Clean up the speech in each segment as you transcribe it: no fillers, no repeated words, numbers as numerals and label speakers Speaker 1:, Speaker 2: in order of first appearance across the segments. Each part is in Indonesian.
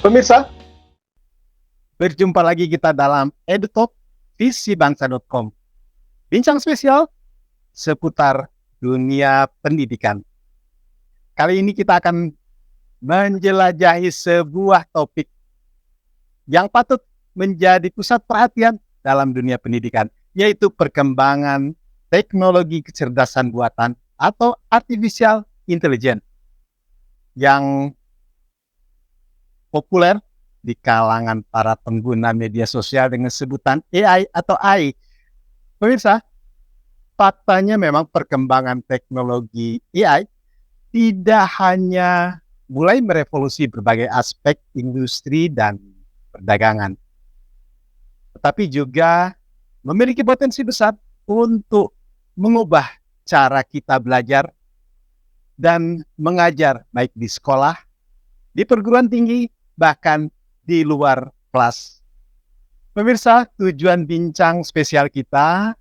Speaker 1: Pemirsa, berjumpa lagi kita dalam EduTalk visibangsa.com. Bincang spesial seputar dunia pendidikan. Kali ini kita akan menjelajahi sebuah topik yang patut menjadi pusat perhatian dalam dunia pendidikan, yaitu perkembangan teknologi kecerdasan buatan atau artificial intelligence yang populer di kalangan para pengguna media sosial dengan sebutan AI atau AI. Pemirsa, faktanya memang perkembangan teknologi AI tidak hanya mulai merevolusi berbagai aspek industri dan perdagangan, tetapi juga memiliki potensi besar untuk mengubah cara kita belajar dan mengajar, baik di sekolah, di perguruan tinggi, bahkan di luar kelas. Pemirsa, tujuan bincang spesial kita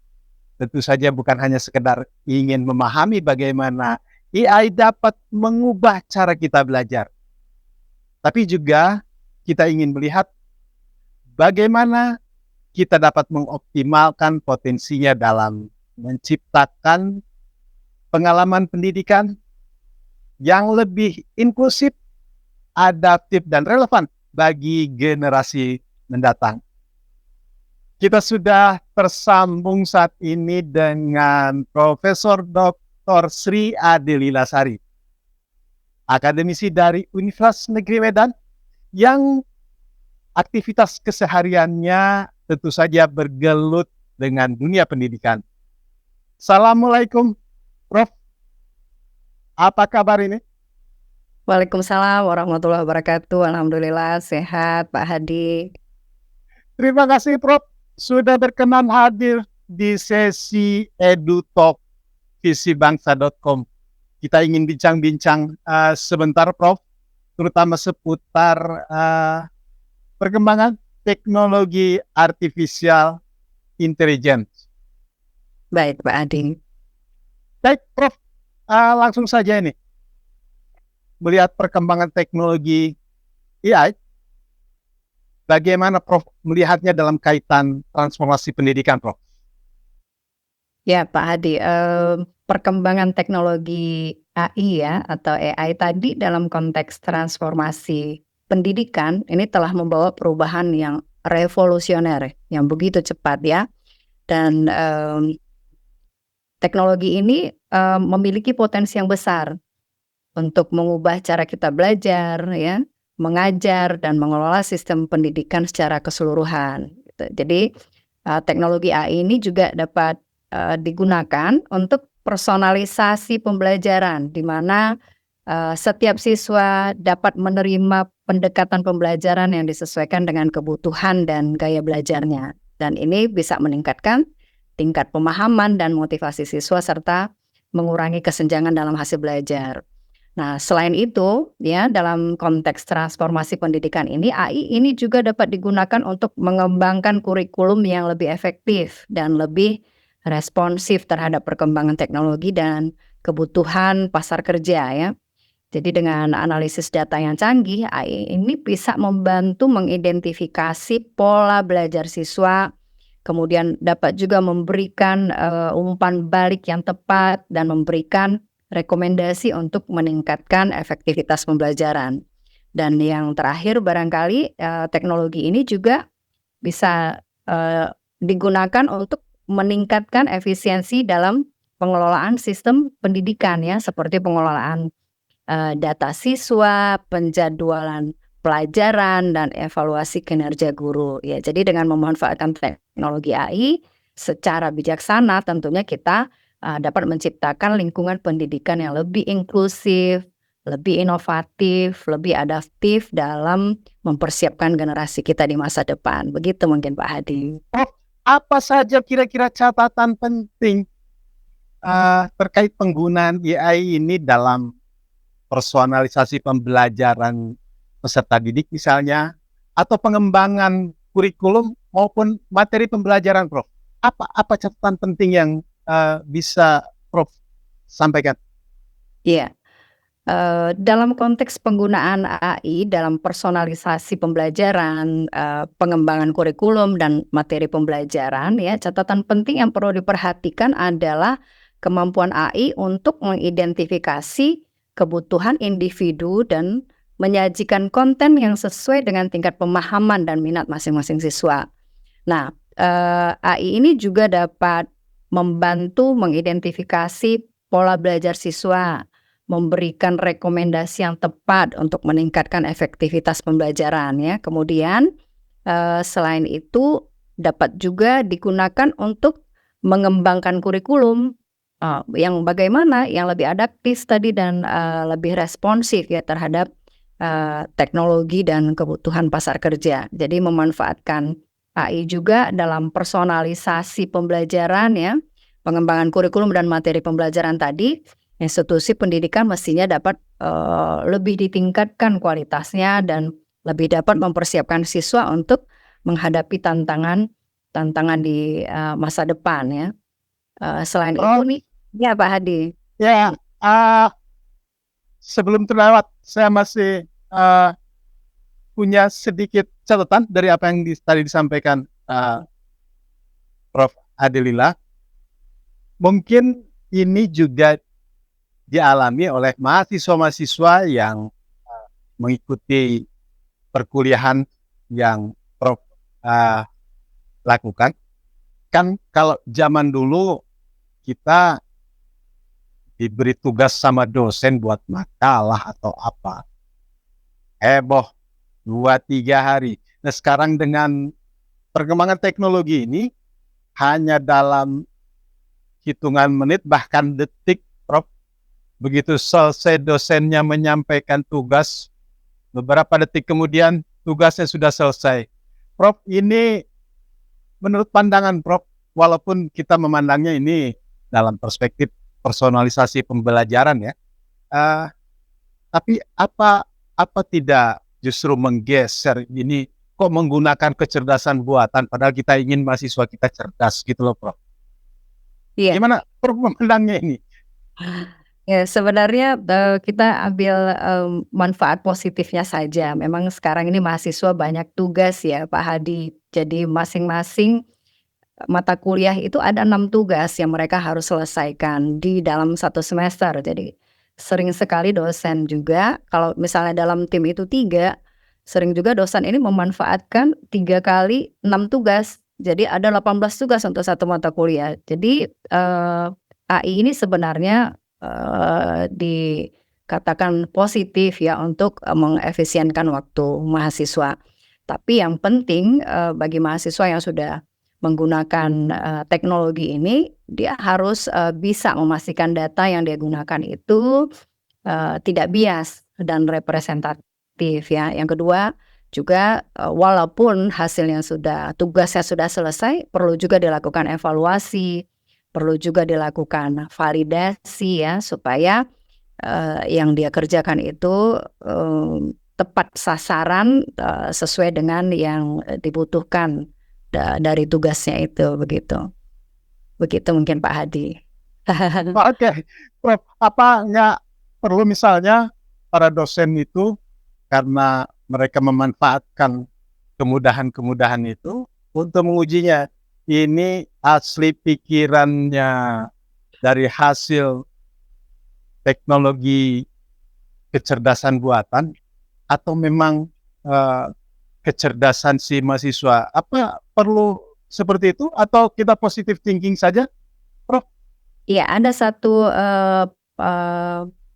Speaker 1: tentu saja bukan hanya sekedar ingin memahami bagaimana AI dapat mengubah cara kita belajar, tapi juga kita ingin melihat bagaimana kita dapat mengoptimalkan potensinya dalam menciptakan pengalaman pendidikan yang lebih inklusif, adaptif, dan relevan bagi generasi mendatang. Kita sudah tersambung saat ini dengan Profesor Dr. Sri Adelila Sari, akademisi dari Universitas Negeri Medan yang aktivitas kesehariannya tentu saja bergelut dengan dunia pendidikan. Assalamualaikum, Prof. Apa kabar ini?
Speaker 2: Waalaikumsalam warahmatullahi wabarakatuh. Alhamdulillah sehat Pak Hadi.
Speaker 1: Terima kasih Prof. sudah berkenan hadir di sesi EduTalk visibangsa.com. Kita ingin bincang-bincang sebentar Prof, terutama seputar perkembangan teknologi artificial intelligence.
Speaker 2: Baik Pak Hadi.
Speaker 1: Baik Prof, langsung saja ini. Melihat perkembangan teknologi AI, bagaimana Prof melihatnya dalam kaitan transformasi pendidikan, Prof?
Speaker 2: Ya Pak Hadi, perkembangan teknologi AI ya atau AI tadi dalam konteks transformasi pendidikan ini telah membawa perubahan yang revolusioner, yang begitu cepat ya. Dan teknologi ini memiliki potensi yang besar untuk mengubah cara kita belajar, ya, mengajar dan mengelola sistem pendidikan secara keseluruhan. Gitu. Jadi teknologi AI ini juga dapat digunakan untuk personalisasi pembelajaran, di mana setiap siswa dapat menerima pendekatan pembelajaran yang disesuaikan dengan kebutuhan dan gaya belajarnya. Dan ini bisa meningkatkan tingkat pemahaman dan motivasi siswa serta mengurangi kesenjangan dalam hasil belajar. Nah, selain itu, ya, dalam konteks transformasi pendidikan ini, AI ini juga dapat digunakan untuk mengembangkan kurikulum yang lebih efektif dan lebih responsif terhadap perkembangan teknologi dan kebutuhan pasar kerja, ya. Jadi dengan analisis data yang canggih, AI ini bisa membantu mengidentifikasi pola belajar siswa, kemudian dapat juga memberikan umpan balik yang tepat dan memberikan rekomendasi untuk meningkatkan efektivitas pembelajaran. Dan yang terakhir barangkali teknologi ini juga bisa digunakan untuk meningkatkan efisiensi dalam pengelolaan sistem pendidikan ya, seperti pengelolaan data siswa, penjadwalan pelajaran, dan evaluasi kinerja guru. Ya, jadi dengan memanfaatkan teknologi AI secara bijaksana tentunya kita dapat menciptakan lingkungan pendidikan yang lebih inklusif, lebih inovatif, lebih adaptif dalam mempersiapkan generasi kita di masa depan. Begitu mungkin Pak Hadi.
Speaker 1: Apa saja kira-kira catatan penting terkait penggunaan AI ini dalam personalisasi pembelajaran peserta didik misalnya, atau pengembangan kurikulum maupun materi pembelajaran, Prof? Apa catatan penting yang bisa Prof sampaikan?
Speaker 2: Iya, Dalam konteks penggunaan AI dalam personalisasi pembelajaran, pengembangan kurikulum dan materi pembelajaran ya, catatan penting yang perlu diperhatikan adalah kemampuan AI untuk mengidentifikasi kebutuhan individu dan menyajikan konten yang sesuai dengan tingkat pemahaman dan minat masing-masing siswa. Nah, AI ini juga dapat membantu mengidentifikasi pola belajar siswa, memberikan rekomendasi yang tepat untuk meningkatkan efektivitas pembelajaran ya. Kemudian, selain itu dapat juga digunakan untuk mengembangkan kurikulum, yang bagaimana, yang lebih adaptif tadi dan, lebih responsif ya terhadap, teknologi dan kebutuhan pasar kerja. Jadi memanfaatkan AI juga dalam personalisasi pembelajaran ya, pengembangan kurikulum dan materi pembelajaran tadi, institusi pendidikan mestinya dapat, lebih ditingkatkan kualitasnya dan lebih dapat mempersiapkan siswa untuk menghadapi tantangan di, masa depan ya. Selain itu
Speaker 1: Oh,
Speaker 2: nih ya Pak Hadi.
Speaker 1: ya, sebelum terlewat, saya masih punya sedikit catatan dari apa yang tadi disampaikan Prof. Adilila. Mungkin ini juga dialami oleh mahasiswa-mahasiswa yang mengikuti perkuliahan yang Prof. Lakukan. Kan kalau zaman dulu kita diberi tugas sama dosen buat makalah atau apa, heboh 2-3 hari. Nah sekarang dengan perkembangan teknologi ini hanya dalam hitungan menit bahkan detik, Prof. Begitu selesai dosennya menyampaikan tugas, beberapa detik kemudian tugasnya sudah selesai. Prof, ini menurut pandangan Prof, walaupun kita memandangnya ini dalam perspektif personalisasi pembelajaran ya, tapi apa tidak justru menggeser ini kok menggunakan kecerdasan buatan padahal kita ingin mahasiswa kita cerdas gitu loh Prof.
Speaker 2: Iya.
Speaker 1: Gimana Prof memandangnya ini?
Speaker 2: Ya sebenarnya, kita ambil, manfaat positifnya saja. Memang sekarang ini mahasiswa banyak tugas ya Pak Hadi. Jadi masing-masing mata kuliah itu ada 6 tugas yang mereka harus selesaikan di dalam 1 semester. Jadi sering sekali dosen juga kalau misalnya dalam tim itu 3, sering juga dosen ini memanfaatkan 3 kali 6 tugas. Jadi ada 18 tugas untuk 1 mata kuliah. Jadi, AI ini sebenarnya, dikatakan positif ya untuk, mengefisienkan waktu mahasiswa. Tapi yang penting, bagi mahasiswa yang sudah menggunakan, teknologi ini, dia harus, bisa memastikan data yang dia gunakan itu, tidak bias dan representatif ya. Yang kedua juga, walaupun tugasnya sudah selesai, perlu juga dilakukan evaluasi, perlu juga dilakukan validasi ya, supaya, yang dia kerjakan itu, tepat sasaran, sesuai dengan yang, dibutuhkan dari tugasnya itu, begitu. Begitu mungkin Pak Hadi.
Speaker 1: Oke, Prof, apa nggak perlu misalnya para dosen itu karena mereka memanfaatkan kemudahan-kemudahan itu untuk mengujinya, ini asli pikirannya dari hasil teknologi kecerdasan buatan atau memang kecerdasan si mahasiswa? Apa perlu seperti itu atau kita positive thinking saja, Prof?
Speaker 2: Iya, ada satu,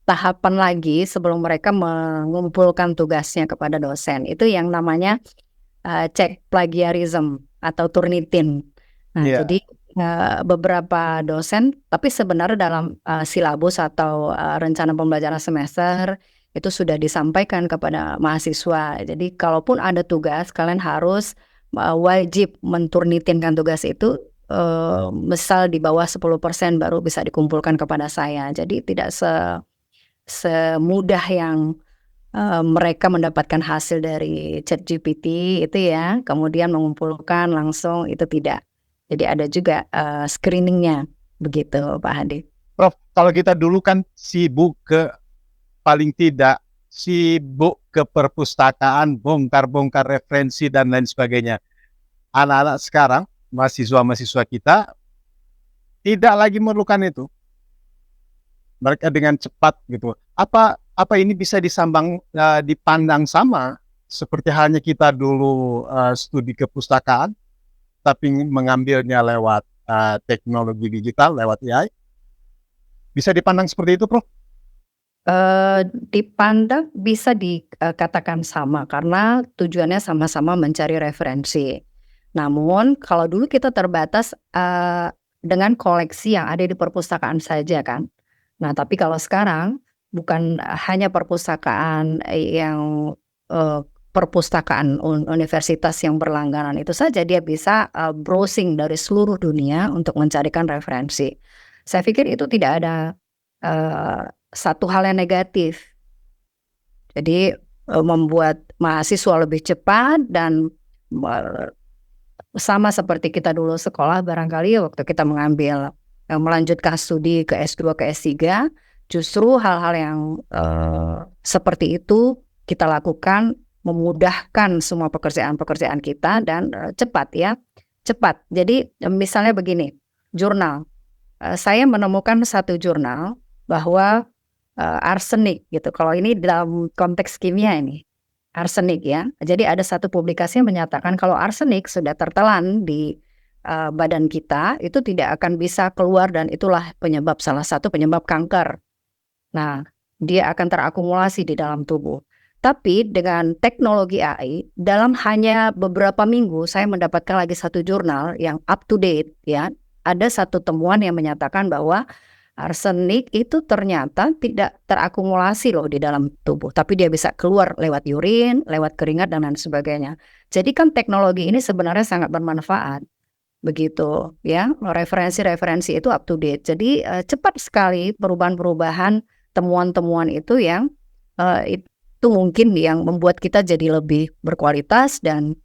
Speaker 2: tahapan lagi sebelum mereka mengumpulkan tugasnya kepada dosen, itu yang namanya, cek plagiarism atau Turnitin. Nah,
Speaker 1: Iya.
Speaker 2: jadi, beberapa dosen tapi sebenarnya dalam, silabus atau, rencana pembelajaran semester itu sudah disampaikan kepada mahasiswa. Jadi kalaupun ada tugas kalian harus, wajib menturnitinkan tugas itu, misal di bawah 10% baru bisa dikumpulkan kepada saya. Jadi tidak semudah yang, mereka mendapatkan hasil dari ChatGPT itu ya, kemudian mengumpulkan langsung itu tidak. Jadi ada juga, screening-nya, begitu Pak Hadi.
Speaker 1: Prof, kalau kita dulu kan sibuk ke paling tidak sibuk ke perpustakaan, bongkar-bongkar referensi dan lain sebagainya. Anak-anak sekarang, mahasiswa-mahasiswa kita tidak lagi memerlukan itu. Mereka dengan cepat gitu. Apa ini bisa dipandang sama seperti halnya kita dulu studi kepustakaan, tapi mengambilnya lewat teknologi digital, lewat AI? Bisa dipandang seperti itu, Prof?
Speaker 2: Dipandang bisa dikatakan sama karena tujuannya sama-sama mencari referensi. Namun kalau dulu kita terbatas, dengan koleksi yang ada di perpustakaan saja kan. Nah, tapi kalau sekarang bukan hanya perpustakaan yang, perpustakaan universitas yang berlangganan itu saja, dia bisa, browsing dari seluruh dunia untuk mencarikan referensi. Saya pikir itu tidak ada, satu hal yang negatif. Jadi, membuat mahasiswa lebih cepat dan sama seperti kita dulu sekolah barangkali waktu kita mengambil, melanjutkan studi ke S2 ke S3, justru hal-hal yang, seperti itu kita lakukan memudahkan semua pekerjaan-pekerjaan kita dan, cepat ya, cepat. Jadi, misalnya begini, jurnal, saya menemukan satu jurnal bahwa, arsenik gitu, kalau ini dalam konteks kimia ini, arsenik ya. Jadi ada satu publikasi yang menyatakan kalau arsenik sudah tertelan di, badan kita, itu tidak akan bisa keluar dan itulah salah satu penyebab kanker. Nah, dia akan terakumulasi di dalam tubuh. Tapi dengan teknologi AI, dalam hanya beberapa minggu saya mendapatkan lagi satu jurnal yang up to date ya. Ada satu temuan yang menyatakan bahwa arsenik itu ternyata tidak terakumulasi loh di dalam tubuh, tapi dia bisa keluar lewat urin, lewat keringat dan lain sebagainya. Jadi kan teknologi ini sebenarnya sangat bermanfaat, begitu ya. Referensi-referensi itu up to date. Jadi cepat sekali perubahan-perubahan, temuan-temuan itu yang itu mungkin yang membuat kita jadi lebih berkualitas dan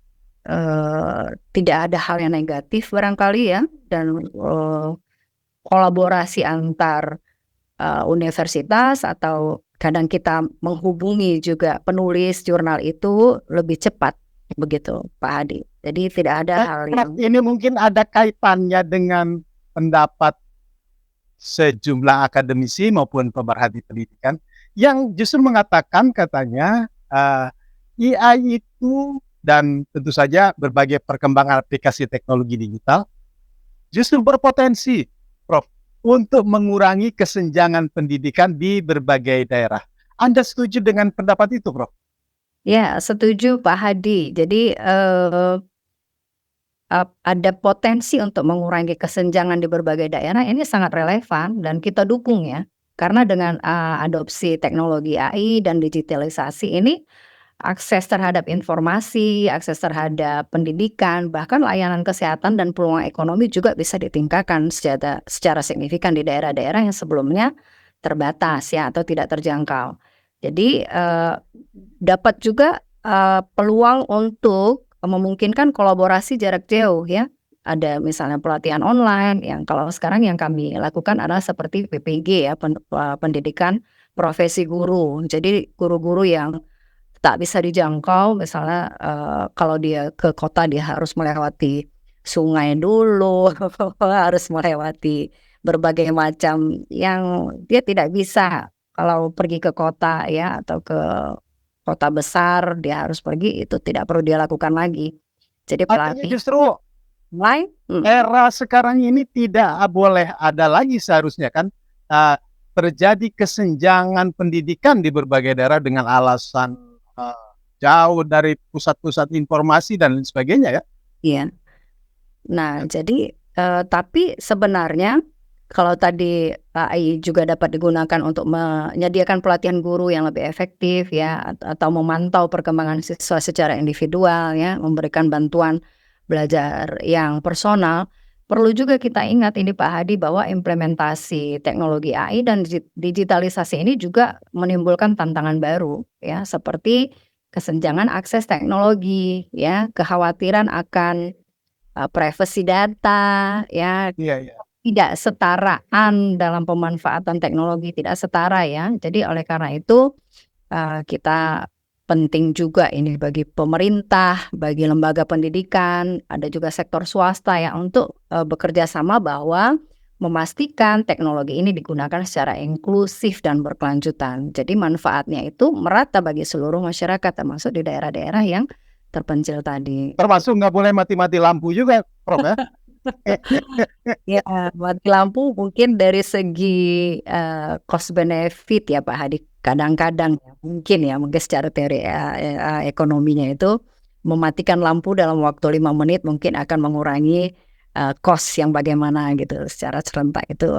Speaker 2: tidak ada hal yang negatif barangkali ya, dan kolaborasi antar, universitas atau kadang kita menghubungi juga penulis jurnal itu lebih cepat, begitu Pak Hadi. Jadi tidak ada hal yang
Speaker 1: Ini mungkin ada kaitannya dengan pendapat sejumlah akademisi maupun pemerhati pendidikan yang justru mengatakan katanya, AI itu dan tentu saja berbagai perkembangan aplikasi teknologi digital justru berpotensi, Prof, untuk mengurangi kesenjangan pendidikan di berbagai daerah. Anda setuju dengan pendapat itu, Prof?
Speaker 2: Ya, setuju Pak Hadi. Jadi, ada potensi untuk mengurangi kesenjangan di berbagai daerah, ini sangat relevan dan kita dukung ya. Karena dengan, adopsi teknologi AI dan digitalisasi ini, akses terhadap informasi, akses terhadap pendidikan, bahkan layanan kesehatan dan peluang ekonomi juga bisa ditingkatkan secara signifikan di daerah-daerah yang sebelumnya terbatas ya atau tidak terjangkau. Jadi, dapat juga, peluang untuk memungkinkan kolaborasi jarak jauh ya. Ada misalnya pelatihan online yang kalau sekarang yang kami lakukan adalah seperti PPG ya, pendidikan profesi guru. Jadi guru-guru yang tak bisa dijangkau misalnya, kalau dia ke kota dia harus melewati sungai dulu, harus melewati berbagai macam yang dia tidak bisa kalau pergi ke kota ya atau ke kota besar dia harus pergi, itu tidak perlu dia lakukan lagi. Jadi
Speaker 1: Artinya
Speaker 2: pelatih
Speaker 1: justru
Speaker 2: online
Speaker 1: era sekarang ini tidak boleh ada lagi seharusnya kan, terjadi kesenjangan pendidikan di berbagai daerah dengan alasan, jauh dari pusat-pusat informasi dan lain sebagainya ya?
Speaker 2: iya. Nah, jadi, tapi sebenarnya kalau tadi AI juga dapat digunakan untuk menyediakan pelatihan guru yang lebih efektif ya, atau memantau perkembangan siswa secara individual ya, memberikan bantuan belajar yang personal, perlu juga kita ingat ini Pak Hadi bahwa implementasi teknologi AI dan digitalisasi ini juga menimbulkan tantangan baru ya, seperti kesenjangan akses teknologi ya, kekhawatiran akan privacy data ya,
Speaker 1: Iya iya.
Speaker 2: tidak setaraan dalam pemanfaatan teknologi, tidak setara ya. Jadi oleh karena itu, kita penting juga ini bagi pemerintah, bagi lembaga pendidikan, ada juga sektor swasta ya untuk, bekerja sama bahwa memastikan teknologi ini digunakan secara inklusif dan berkelanjutan. Jadi manfaatnya itu merata bagi seluruh masyarakat, termasuk di daerah-daerah yang terpencil tadi.
Speaker 1: Termasuk nggak boleh mati-mati lampu juga, Prof, ya?
Speaker 2: Ya, mati lampu mungkin dari segi, cost benefit ya Pak Hadi, kadang-kadang mungkin secara teori, ekonominya itu mematikan lampu dalam waktu 5 menit mungkin akan mengurangi, cost yang bagaimana gitu secara serentak, itu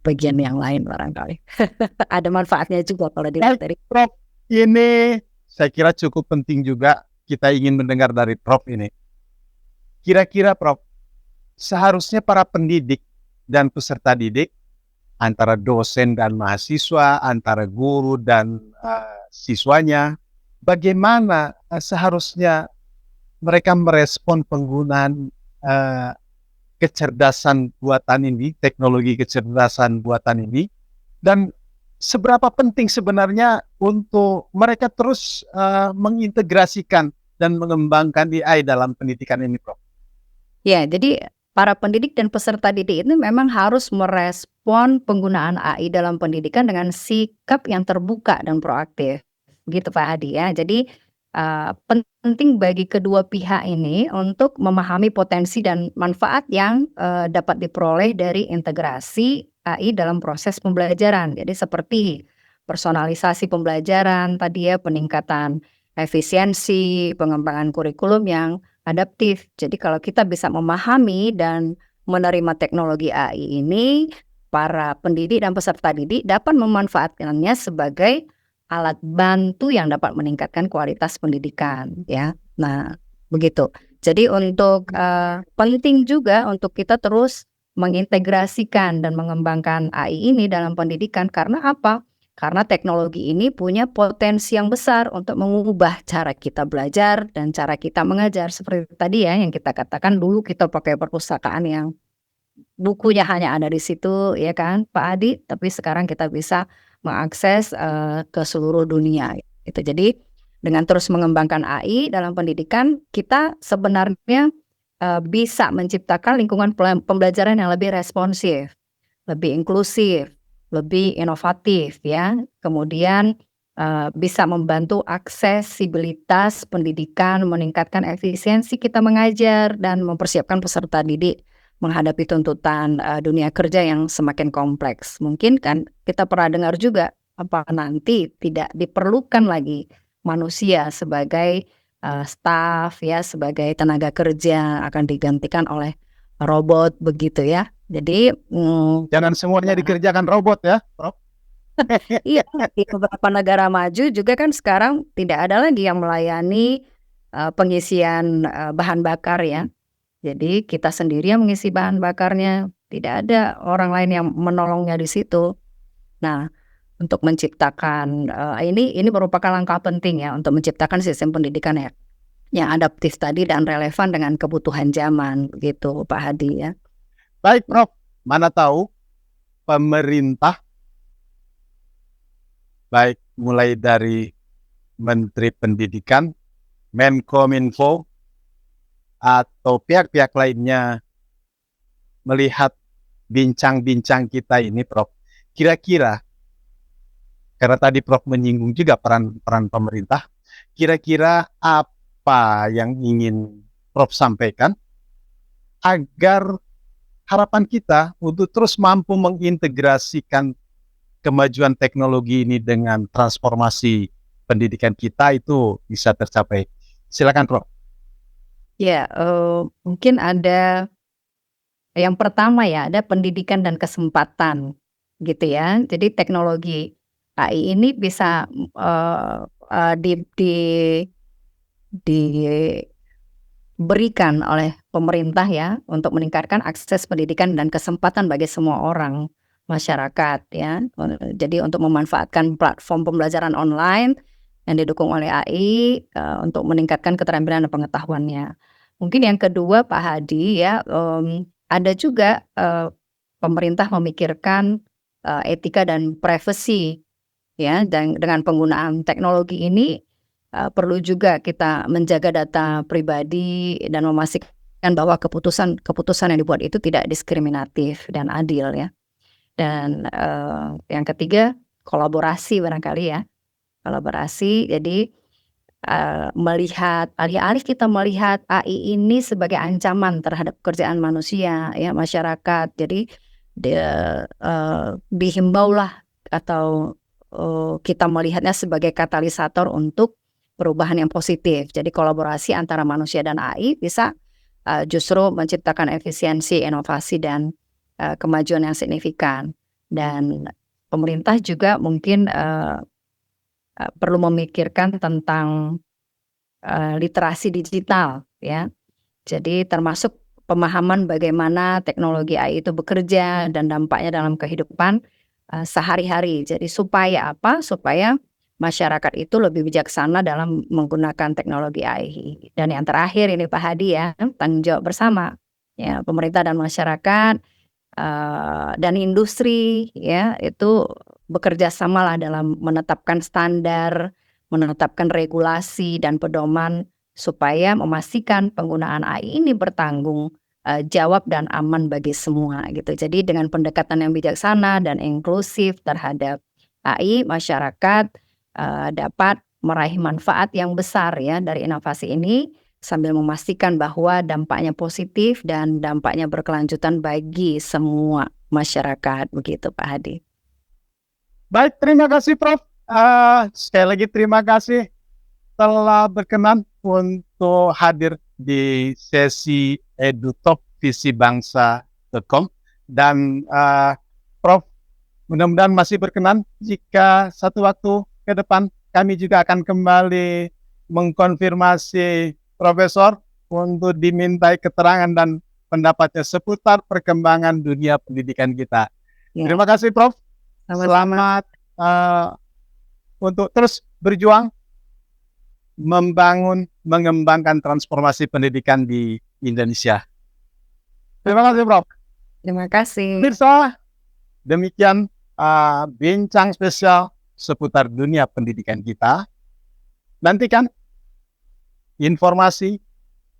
Speaker 2: bagian yang lain barangkali. Ada manfaatnya juga kalau dilihat dari
Speaker 1: Prof, ini saya kira cukup penting juga kita ingin mendengar dari Prof ini. Kira-kira Prof, seharusnya para pendidik dan peserta didik, antara dosen dan mahasiswa, antara guru dan siswanya, bagaimana seharusnya mereka merespon penggunaan kecerdasan buatan ini, teknologi kecerdasan buatan ini, dan seberapa penting sebenarnya untuk mereka terus mengintegrasikan dan mengembangkan AI dalam pendidikan ini, Prof?
Speaker 2: Ya, jadi para pendidik dan peserta didik ini memang harus merespon penggunaan AI dalam pendidikan dengan sikap yang terbuka dan proaktif, gitu Pak Hadi ya. Jadi, penting bagi kedua pihak ini untuk memahami potensi dan manfaat yang, dapat diperoleh dari integrasi AI dalam proses pembelajaran. Jadi seperti personalisasi pembelajaran tadi ya, peningkatan efisiensi, pengembangan kurikulum yang adaptif. Jadi kalau kita bisa memahami dan menerima teknologi AI ini, para pendidik dan peserta didik dapat memanfaatkannya sebagai alat bantu yang dapat meningkatkan kualitas pendidikan ya. Nah, begitu. Jadi untuk, penting juga untuk kita terus mengintegrasikan dan mengembangkan AI ini dalam pendidikan karena apa? Karena teknologi ini punya potensi yang besar untuk mengubah cara kita belajar dan cara kita mengajar. Seperti tadi ya yang kita katakan dulu kita pakai perpustakaan yang bukunya hanya ada di situ ya kan Pak Adi, tapi sekarang kita bisa mengakses, ke seluruh dunia gitu. Jadi dengan terus mengembangkan AI dalam pendidikan, kita sebenarnya, bisa menciptakan lingkungan pembelajaran yang lebih responsif, lebih inklusif, lebih inovatif ya. Kemudian, bisa membantu aksesibilitas pendidikan, meningkatkan efisiensi kita mengajar, dan mempersiapkan peserta didik menghadapi tuntutan, dunia kerja yang semakin kompleks. Mungkin kan kita pernah dengar juga, apa nanti tidak diperlukan lagi manusia sebagai, staf ya, sebagai tenaga kerja, akan digantikan oleh robot begitu ya. Jadi,
Speaker 1: Jangan semuanya dikerjakan robot ya, Prof?
Speaker 2: iya, di beberapa negara maju juga kan sekarang tidak ada lagi yang melayani, pengisian, bahan bakar ya. Jadi kita sendiri yang mengisi bahan bakarnya, tidak ada orang lain yang menolongnya di situ. Nah, untuk menciptakan, ini merupakan langkah penting ya untuk menciptakan sistem pendidikan ya, yang adaptif tadi dan relevan dengan kebutuhan zaman, gitu Pak Hadi ya.
Speaker 1: Baik, Prof. Mana tahu pemerintah, baik mulai dari Menteri Pendidikan, Menkominfo, atau pihak-pihak lainnya melihat bincang-bincang kita ini, Prof. Kira-kira, karena tadi Prof menyinggung juga peran pemerintah, kira-kira apa yang ingin Prof sampaikan agar harapan kita untuk terus mampu mengintegrasikan kemajuan teknologi ini dengan transformasi pendidikan kita itu bisa tercapai. Silakan, Prof.
Speaker 2: Ya, mungkin ada yang pertama ya, ada pendidikan dan kesempatan, gitu ya. Jadi teknologi AI ini bisa, diberikan oleh pemerintah ya, untuk meningkatkan akses pendidikan dan kesempatan bagi semua orang masyarakat ya. Jadi untuk memanfaatkan platform pembelajaran online yang didukung oleh AI, untuk meningkatkan keterampilan dan pengetahuannya. Mungkin yang kedua Pak Hadi ya, ada juga, pemerintah memikirkan etika dan privasi ya, dan dengan penggunaan teknologi ini perlu juga kita menjaga data pribadi dan memastikan bahwa keputusan yang dibuat itu tidak diskriminatif dan adil ya. Dan yang ketiga, kolaborasi barangkali ya, kolaborasi. Jadi melihat alih-alih kita melihat AI ini sebagai ancaman terhadap pekerjaan manusia ya, masyarakat. Jadi dihimbaulah atau kita melihatnya sebagai katalisator untuk perubahan yang positif. Jadi kolaborasi antara manusia dan AI bisa justru menciptakan efisiensi, inovasi, dan kemajuan yang signifikan. Dan pemerintah juga mungkin perlu memikirkan tentang literasi digital ya. Jadi termasuk pemahaman bagaimana teknologi AI itu bekerja dan dampaknya dalam kehidupan sehari-hari. Jadi supaya apa? Supaya masyarakat itu lebih bijaksana dalam menggunakan teknologi AI. Dan yang terakhir ini Pak Hadi ya, tanggung jawab bersama ya, pemerintah dan masyarakat dan industri ya, itu bekerja samalah dalam menetapkan standar, menetapkan regulasi dan pedoman supaya memastikan penggunaan AI ini bertanggung jawab dan aman bagi semua gitu. Jadi dengan pendekatan yang bijaksana dan inklusif terhadap AI, masyarakat dapat meraih manfaat yang besar ya dari inovasi ini, sambil memastikan bahwa dampaknya positif dan dampaknya berkelanjutan bagi semua masyarakat, begitu Pak Hadi.
Speaker 1: Baik, terima kasih Prof. Sekali lagi terima kasih telah berkenan untuk hadir di sesi EduTalk visibangsa.com. Dan Prof, mudah-mudahan masih berkenan jika satu waktu ke depan kami juga akan kembali mengkonfirmasi Profesor untuk dimintai keterangan dan pendapatnya seputar perkembangan dunia pendidikan kita.
Speaker 2: Ya.
Speaker 1: Terima kasih Prof.
Speaker 2: Sama-sama.
Speaker 1: Selamat untuk terus berjuang mengembangkan transformasi pendidikan di Indonesia. Terima kasih Prof.
Speaker 2: Terima kasih.
Speaker 1: Pemirsa, demikian bincang spesial seputar dunia pendidikan kita. Nantikan informasi,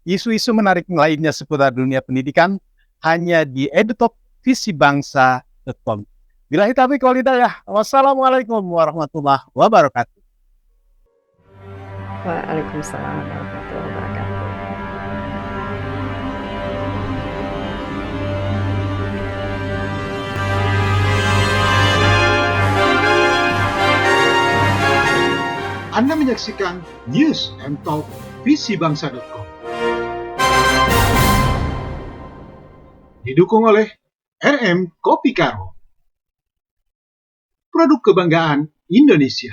Speaker 1: isu-isu menarik lainnya seputar dunia pendidikan hanya di EduTalk visibangsa.com. Billahi taufiq wal hidayah. Wassalamualaikum warahmatullahi wabarakatuh.
Speaker 2: Waalaikumsalam warahmatullahi wabarakatuh.
Speaker 3: Anda menyaksikan News and Talk visibangsa.com. Didukung oleh RM Kopi Karo. Produk kebanggaan Indonesia.